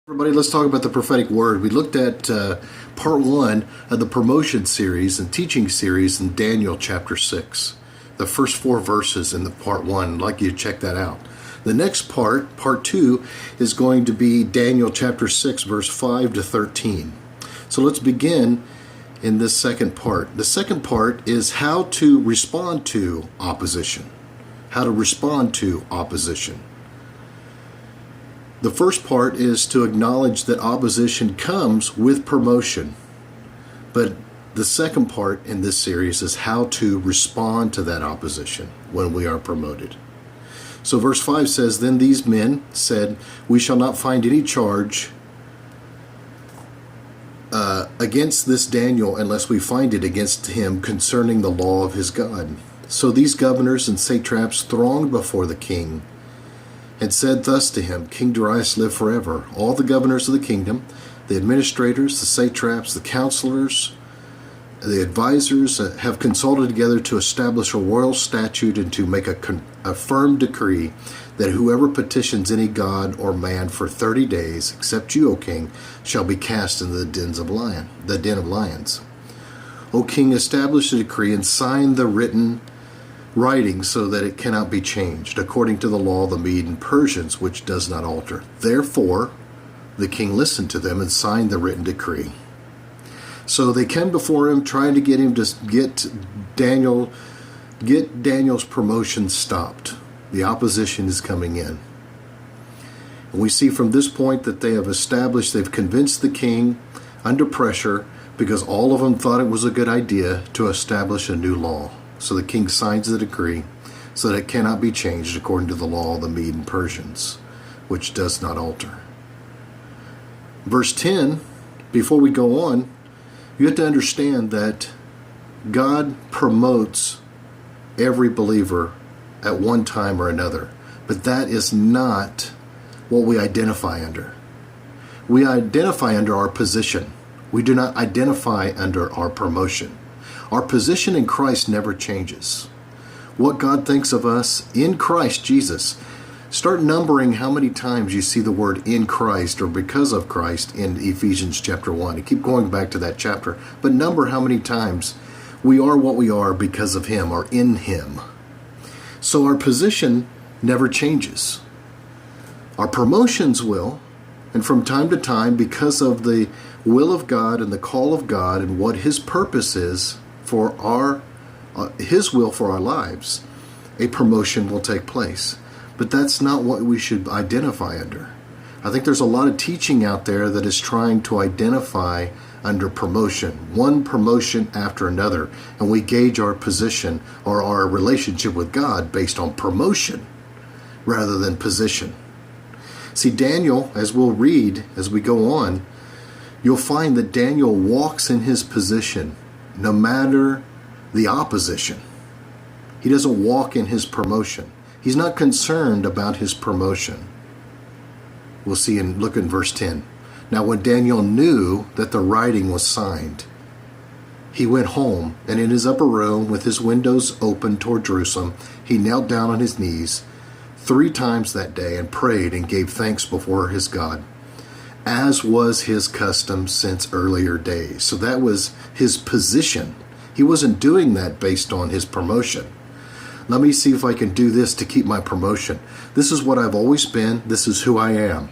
Everybody, let's talk about the prophetic word. We looked at part one of the promotion series and teaching series in Daniel chapter 6. The first four verses in the part one. I'd like you to check that out. The next part two, is going to be Daniel chapter 6, verse 5 to 13. So let's begin in this second part. The second part is how to respond to opposition. How to respond to opposition. The first part is to acknowledge that opposition comes with promotion. But the second part in this series is how to respond to that opposition when we are promoted. So verse 5 says, "Then these men said, we shall not find any charge against this Daniel unless we find it against him concerning the law of his God. So these governors and satraps thronged before the king and said thus to him, King Darius, live forever. All the governors of the kingdom, the administrators, the satraps, the counselors, the advisors have consulted together to establish a royal statute and to make a firm decree that whoever petitions any god or man for 30 days, except you, O king, shall be cast into the den of lions. O king, establish the decree and sign the writing so that it cannot be changed, according to the law of the Mede and Persians, which does not alter. Therefore, the king listened to them and signed the written decree." So they came before him, trying to get him to get Daniel's promotion stopped. The opposition is coming in. And we see from this point that they've convinced the king under pressure, because all of them thought it was a good idea to establish a new law. So the king signs the decree so that it cannot be changed according to the law of the Mede and Persians, which does not alter. Verse 10, before we go on, you have to understand that God promotes every believer at one time or another. But that is not what we identify under. We identify under our position. We do not identify under our promotion. Our position in Christ never changes. What God thinks of us in Christ Jesus. Start numbering how many times you see the word in Christ or because of Christ in Ephesians chapter 1. And keep going back to that chapter. But number how many times we are what we are because of Him or in Him. So our position never changes. Our promotions will. And from time to time, because of the will of God and the call of God and what His purpose is for His will for our lives, a promotion will take place. But that's not what we should identify under. I think there's a lot of teaching out there that is trying to identify under promotion, one promotion after another, and we gauge our position or our relationship with God based on promotion rather than position. See, Daniel, as we'll read as we go on, you'll find that Daniel walks in his position no matter the opposition. He doesn't walk in his promotion. He's not concerned about his promotion. We'll see look in verse 10. Now when Daniel knew that the writing was signed, he went home, and in his upper room with his windows open toward Jerusalem, he knelt down on his knees 3 times that day and prayed and gave thanks before his God, as was his custom since earlier days. So that was his position. He wasn't doing that based on his promotion. Let me see if I can do this to keep my promotion. This is what I've always been. This is who I am.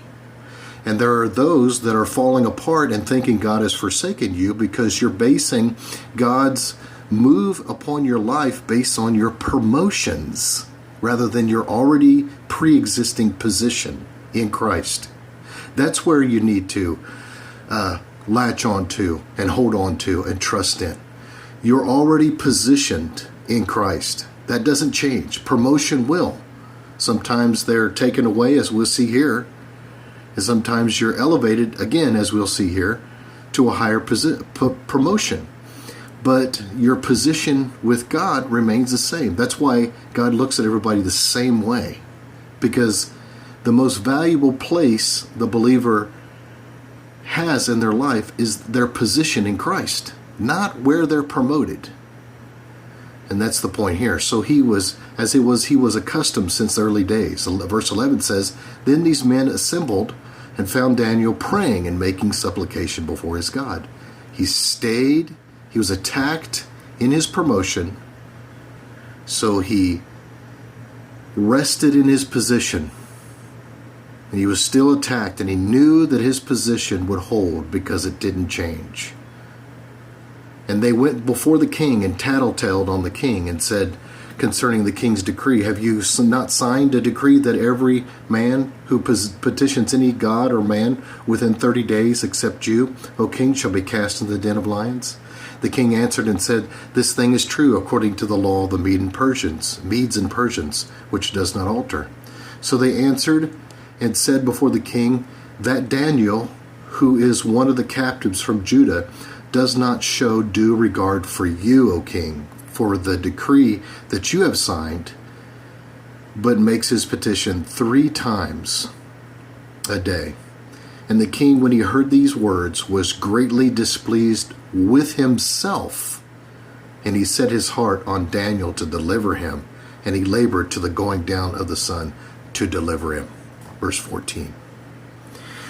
And there are those that are falling apart and thinking God has forsaken you because you're basing God's move upon your life based on your promotions rather than your already pre-existing position in Christ. That's where you need to latch on to and hold on to and trust in. You're already positioned in Christ. That doesn't change. Promotion will. Sometimes they're taken away, as we'll see here. And sometimes you're elevated, again, as we'll see here, to a higher promotion. But your position with God remains the same. That's why God looks at everybody the same way. Because the most valuable place the believer has in their life is their position in Christ, not where they're promoted. And that's the point here. So he was accustomed since the early days. Verse 11 says, "Then these men assembled and found Daniel praying and making supplication before his God. He stayed, he was attacked in his promotion, so he rested in his position. And he was still attacked, and he knew that his position would hold because it didn't change. And they went before the king and tattletaled on the king and said concerning the king's decree, have you not signed a decree that every man who petitions any god or man within 30 days except you, O king, shall be cast into the den of lions? The king answered and said, this thing is true according to the law of the Medes and Persians, which does not alter. So they answered and said before the king, that Daniel, who is one of the captives from Judah, does not show due regard for you, O king, for the decree that you have signed, but makes his petition 3 times a day. And the king, when he heard these words, was greatly displeased with himself, and he set his heart on Daniel to deliver him, and he labored to the going down of the sun to deliver him. Verse 14.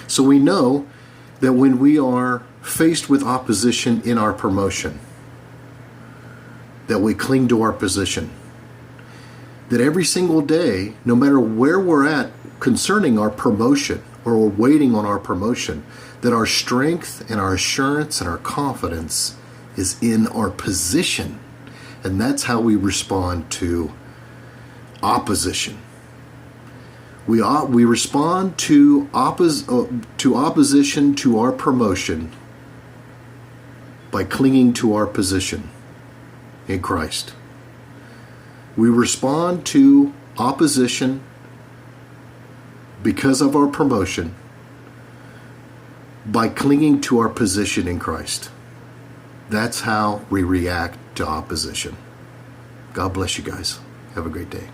So we know that when we are faced with opposition in our promotion, that we cling to our position. That every single day, no matter where we're at concerning our promotion or we're waiting on our promotion, that our strength and our assurance and our confidence is in our position. And that's how we respond to opposition. We respond to opposition to our promotion by clinging to our position in Christ. We respond to opposition because of our promotion by clinging to our position in Christ. That's how we react to opposition. God bless you guys. Have a great day.